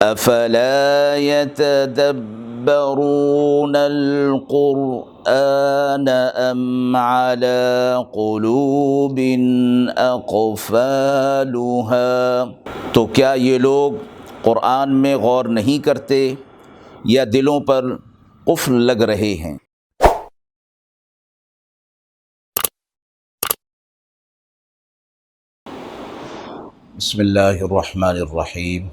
افلا يتدبرون القرآن ام على قلوب اقفالها، تو کیا یہ لوگ قرآن میں غور نہیں کرتے یا دلوں پر قفل لگ رہے ہیں؟ بسم اللہ الرحمن الرحیم۔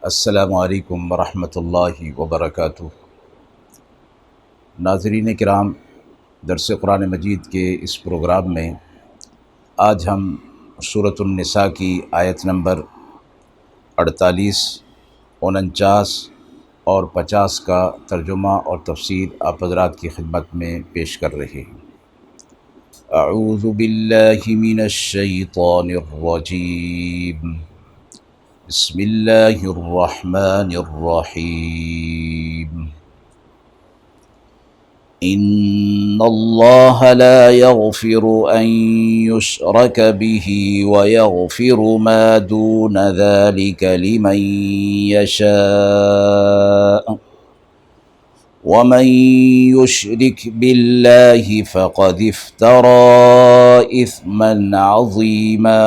السلام علیکم ورحمۃ اللہ وبرکاتہ۔ ناظرین کرام، درس قرآن مجید کے اس پروگرام میں آج ہم سورۃ النساء کی آیت نمبر 48، 49 اور 50 کا ترجمہ اور تفسیر آپ حضرات کی خدمت میں پیش کر رہے ہیں۔ اعوذ باللہ من الشیطان الرجیم، بسم اللہ الرحمن الرحیم۔ ان اللہ لا یغفر ان یشرک به ویغفر ما دون ذلك لمن یشاء ومن يشرك بالله فقد افترى إثما عظيما۔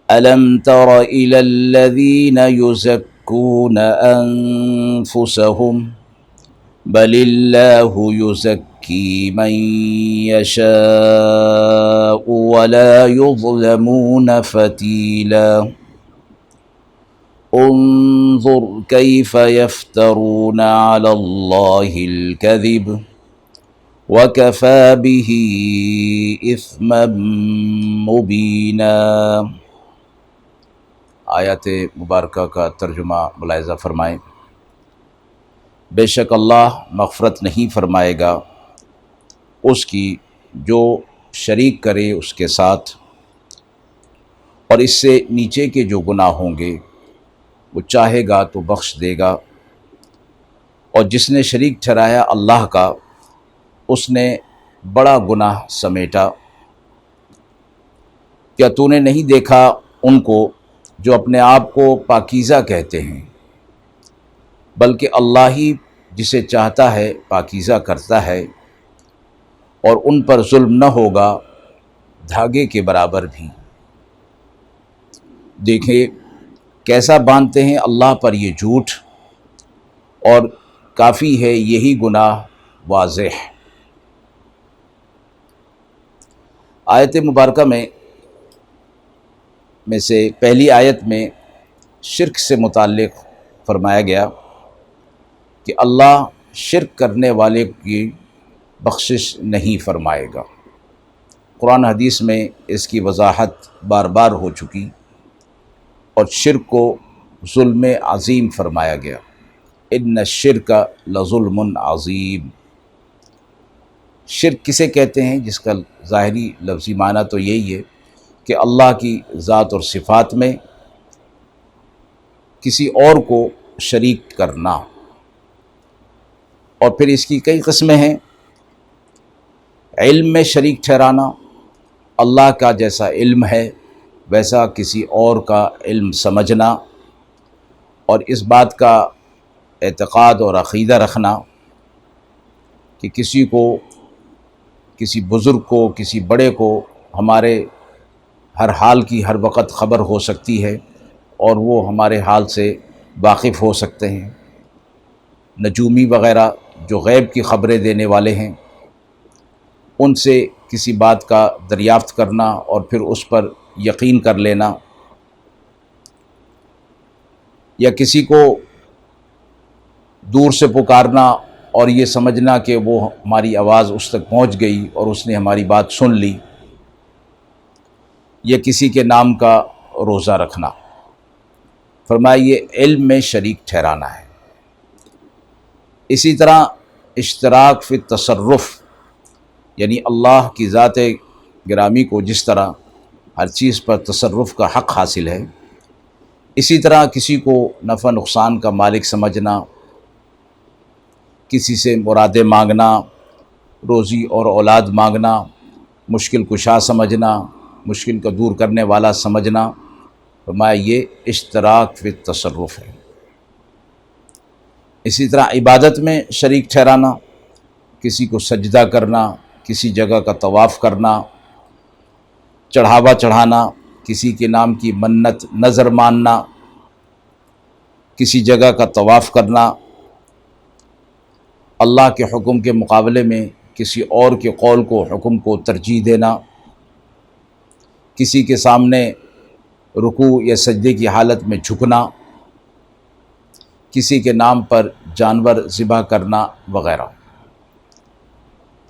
ألم تر إلى الذين يزكون أنفسهم بل الله يزكي من يشاء ولا يظلمون فتيلا۔ انظر كيف يفترون على الله الكذب وكفى به إثما مبينا۔ آیات مبارکہ کا ترجمہ ملاحظہ فرمائیں۔ بے شک اللہ مغفرت نہیں فرمائے گا اس کی جو شریک کرے اس کے ساتھ، اور اس سے نیچے کے جو گناہ ہوں گے وہ چاہے گا تو بخش دے گا، اور جس نے شریک ٹھہرایا اللہ کا اس نے بڑا گناہ سمیٹا۔ کیا تو نے نہیں دیکھا ان کو جو اپنے آپ کو پاکیزہ کہتے ہیں، بلکہ اللہ ہی جسے چاہتا ہے پاکیزہ کرتا ہے، اور ان پر ظلم نہ ہوگا دھاگے کے برابر بھی۔ دیکھیں کیسا باندھتے ہیں اللہ پر یہ جھوٹ، اور کافی ہے یہی گناہ واضح۔ آیت مبارکہ میں سے پہلی آیت میں شرک سے متعلق فرمایا گیا کہ اللہ شرک کرنے والے کی بخشش نہیں فرمائے گا۔ قرآن حدیث میں اس کی وضاحت بار بار ہو چکی، اور شرک کو ظلم عظیم فرمایا گیا۔ ان الشرک لظلم عظیم۔ شرک کسے کہتے ہیں؟ جس کا ظاہری لفظی معنی تو یہی ہے کہ اللہ کی ذات اور صفات میں کسی اور کو شریک کرنا، اور پھر اس کی کئی قسمیں ہیں۔ علم میں شریک ٹھہرانا، اللہ کا جیسا علم ہے ویسا کسی اور کا علم سمجھنا، اور اس بات کا اعتقاد اور عقیدہ رکھنا کہ کسی کو، کسی بزرگ کو، کسی بڑے کو ہمارے ہر حال کی ہر وقت خبر ہو سکتی ہے، اور وہ ہمارے حال سے واقف ہو سکتے ہیں۔ نجومی وغیرہ جو غیب کی خبریں دینے والے ہیں، ان سے کسی بات کا دریافت کرنا اور پھر اس پر یقین کر لینا، یا کسی کو دور سے پکارنا اور یہ سمجھنا کہ وہ ہماری آواز اس تک پہنچ گئی اور اس نے ہماری بات سن لی، یا کسی کے نام کا روزہ رکھنا۔ فرمایا یہ علم میں شریک ٹھہرانا ہے۔ اسی طرح اشتراک فی التصرف، یعنی اللہ کی ذات گرامی کو جس طرح ہر چیز پر تصرف کا حق حاصل ہے، اسی طرح کسی کو نفع نقصان کا مالک سمجھنا، کسی سے مرادیں مانگنا، روزی اور اولاد مانگنا، مشکل کشا سمجھنا، مشکل کو دور کرنے والا سمجھنا، فرمایا یہ اشتراک فی تصرف ہے۔ اسی طرح عبادت میں شریک ٹھہرانا، کسی کو سجدہ کرنا، کسی جگہ کا طواف کرنا، چڑھاوا چڑھانا، کسی کے نام کی منت نظر ماننا، کسی جگہ کا طواف کرنا، اللہ کے حکم کے مقابلے میں کسی اور کے قول کو حکم کو ترجیح دینا، کسی کے سامنے رکوع یا سجدے کی حالت میں جھکنا، کسی کے نام پر جانور ذبح کرنا وغیرہ۔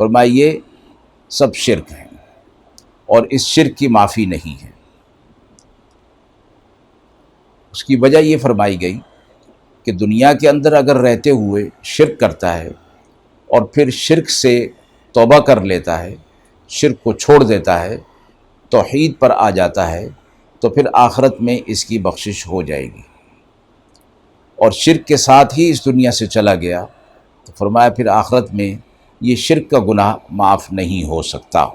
فرمایا یہ سب شرک ہیں اور اس شرک کی معافی نہیں ہے۔ اس کی وجہ یہ فرمائی گئی کہ دنیا کے اندر اگر رہتے ہوئے شرک کرتا ہے اور پھر شرک سے توبہ کر لیتا ہے، شرک کو چھوڑ دیتا ہے، توحید پر آ جاتا ہے، تو پھر آخرت میں اس کی بخشش ہو جائے گی۔ اور شرک کے ساتھ ہی اس دنیا سے چلا گیا تو فرمایا پھر آخرت میں یہ شرک کا گناہ معاف نہیں ہو سکتا،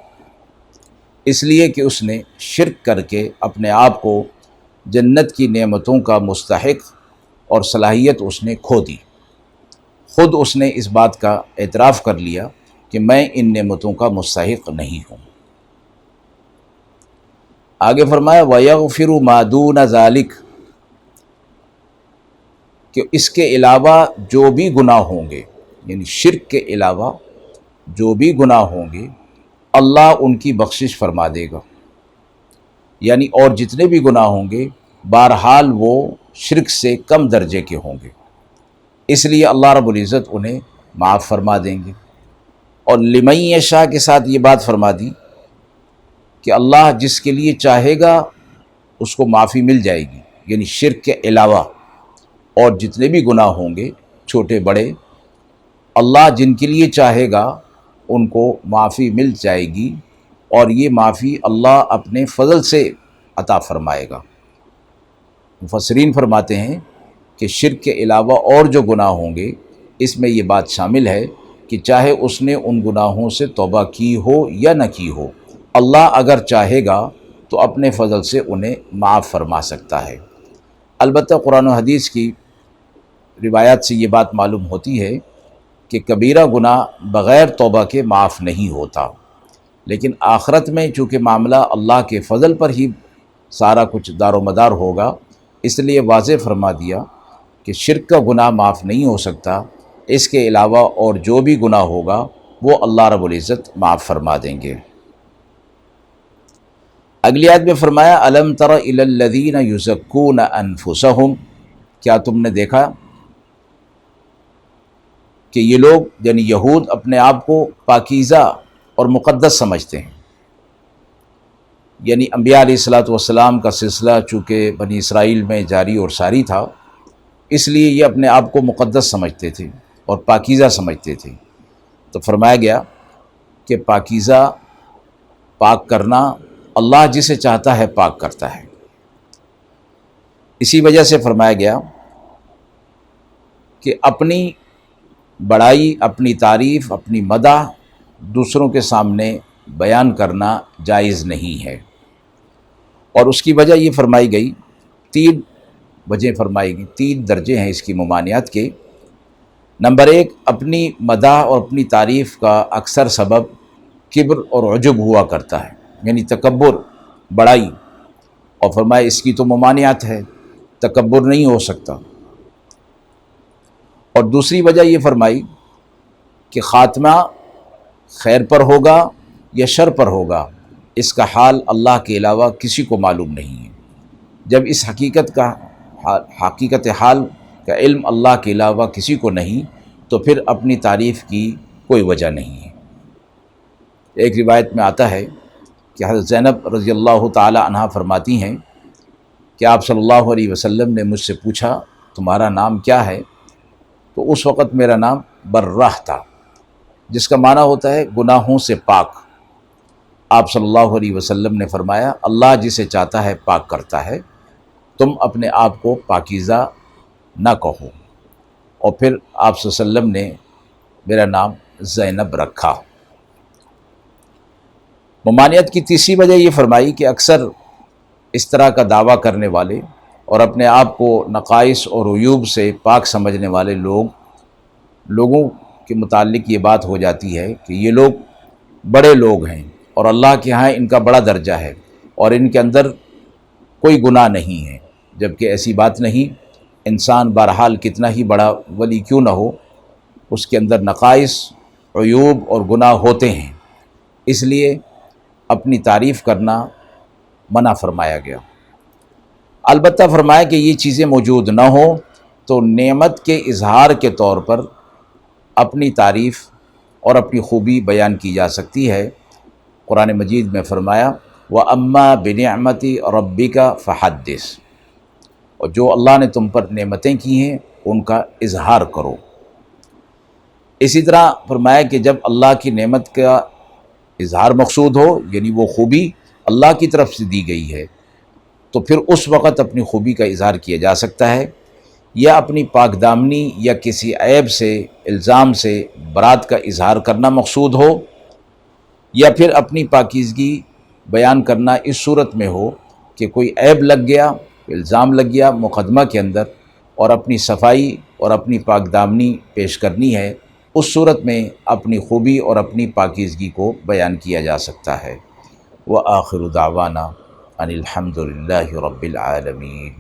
اس لیے کہ اس نے شرک کر کے اپنے آپ کو جنت کی نعمتوں کا مستحق اور صلاحیت اس نے کھو دی۔ خود اس نے اس بات کا اعتراف کر لیا کہ میں ان نعمتوں کا مستحق نہیں ہوں۔ آگے فرمایا وَيَغْفِرُ مَا دُونَ ذَلِكَ، کہ اس کے علاوہ جو بھی گناہ ہوں گے، یعنی شرک کے علاوہ جو بھی گناہ ہوں گے اللہ ان کی بخشش فرما دے گا، یعنی اور جتنے بھی گناہ ہوں گے بہرحال وہ شرک سے کم درجے کے ہوں گے، اس لیے اللہ رب العزت انہیں معاف فرما دیں گے۔ اور لمن یشاء کے ساتھ یہ بات فرما دی کہ اللہ جس کے لیے چاہے گا اس کو معافی مل جائے گی، یعنی شرک کے علاوہ اور جتنے بھی گناہ ہوں گے چھوٹے بڑے، اللہ جن کے لیے چاہے گا ان کو معافی مل جائے گی، اور یہ معافی اللہ اپنے فضل سے عطا فرمائے گا۔ مفسرین فرماتے ہیں کہ شرک کے علاوہ اور جو گناہ ہوں گے اس میں یہ بات شامل ہے کہ چاہے اس نے ان گناہوں سے توبہ کی ہو یا نہ کی ہو، اللہ اگر چاہے گا تو اپنے فضل سے انہیں معاف فرما سکتا ہے۔ البتہ قرآن و حدیث کی روایات سے یہ بات معلوم ہوتی ہے کہ کبیرہ گناہ بغیر توبہ کے معاف نہیں ہوتا، لیکن آخرت میں چونکہ معاملہ اللہ کے فضل پر ہی سارا کچھ دار و مدار ہوگا، اس لیے واضح فرما دیا کہ شرک کا گناہ معاف نہیں ہو سکتا، اس کے علاوہ اور جو بھی گناہ ہوگا وہ اللہ رب العزت معاف فرما دیں گے۔ اگلی آیت میں فرمایا الم تر الی الذین یزکون انفسہم، کیا تم نے دیکھا کہ یہ لوگ یعنی یہود اپنے آپ کو پاکیزہ اور مقدس سمجھتے ہیں، یعنی انبیاء علیہ الصلوۃ والسلام کا سلسلہ چونکہ بنی اسرائیل میں جاری اور ساری تھا، اس لیے یہ اپنے آپ کو مقدس سمجھتے تھے اور پاکیزہ سمجھتے تھے۔ تو فرمایا گیا کہ پاکیزہ پاک کرنا اللہ جسے چاہتا ہے پاک کرتا ہے، اسی وجہ سے فرمایا گیا کہ اپنی بڑائی، اپنی تعریف، اپنی مدح دوسروں کے سامنے بیان کرنا جائز نہیں ہے۔ اور اس کی وجہ یہ فرمائی گئی، تین وجہ فرمائی گئی، تین درجے ہیں اس کی ممانعت کے۔ نمبر ایک، اپنی مدح اور اپنی تعریف کا اکثر سبب کبر اور عجب ہوا کرتا ہے، یعنی تکبر، بڑائی، اور فرمایا اس کی تو ممانعت ہے، تکبر نہیں ہو سکتا۔ اور دوسری وجہ یہ فرمائی کہ خاتمہ خیر پر ہوگا یا شر پر ہوگا اس کا حال اللہ کے علاوہ کسی کو معلوم نہیں ہے۔ جب اس حقیقت حال کا علم اللہ کے علاوہ کسی کو نہیں تو پھر اپنی تعریف کی کوئی وجہ نہیں ہے۔ ایک روایت میں آتا ہے کہ حضرت زینب رضی اللہ تعالی عنہا فرماتی ہیں کہ آپ صلی اللہ علیہ وسلم نے مجھ سے پوچھا تمہارا نام کیا ہے؟ تو اس وقت میرا نام برہ تھا، جس کا معنی ہوتا ہے گناہوں سے پاک۔ آپ صلی اللہ علیہ وسلم نے فرمایا اللہ جسے چاہتا ہے پاک کرتا ہے، تم اپنے آپ کو پاکیزہ نہ کہو۔ اور پھر آپ صلی اللہ علیہ وسلم نے میرا نام زینب رکھا۔ ممانعت کی تیسری وجہ یہ فرمائی کہ اکثر اس طرح کا دعویٰ کرنے والے اور اپنے آپ کو نقائص اور عیوب سے پاک سمجھنے والے لوگوں کے متعلق یہ بات ہو جاتی ہے کہ یہ لوگ بڑے لوگ ہیں اور اللہ کے ہاں ان کا بڑا درجہ ہے اور ان کے اندر کوئی گناہ نہیں ہے، جبکہ ایسی بات نہیں۔ انسان بہرحال کتنا ہی بڑا ولی کیوں نہ ہو، اس کے اندر نقائص، عیوب اور گناہ ہوتے ہیں، اس لیے اپنی تعریف کرنا منع فرمایا گیا۔ البتہ فرمایا کہ یہ چیزیں موجود نہ ہوں تو نعمت کے اظہار کے طور پر اپنی تعریف اور اپنی خوبی بیان کی جا سکتی ہے۔ قرآن مجید میں فرمایا وَأَمَّا بِنِعْمَةِ رَبِّكَ فَحَدِّثْ، اور جو اللہ نے تم پر نعمتیں کی ہیں ان کا اظہار کرو۔ اسی طرح فرمایا کہ جب اللہ کی نعمت کا اظہار مقصود ہو، یعنی وہ خوبی اللہ کی طرف سے دی گئی ہے، تو پھر اس وقت اپنی خوبی کا اظہار کیا جا سکتا ہے، یا اپنی پاک دامنی یا کسی عیب سے، الزام سے برات کا اظہار کرنا مقصود ہو، یا پھر اپنی پاکیزگی بیان کرنا اس صورت میں ہو کہ کوئی عیب لگ گیا، الزام لگ گیا مقدمہ کے اندر اور اپنی صفائی اور اپنی پاک دامنی پیش کرنی ہے، اس صورت میں اپنی خوبی اور اپنی پاکیزگی کو بیان کیا جا سکتا ہے۔ وآخر دعوانا ان الحمد للہ رب العالمین۔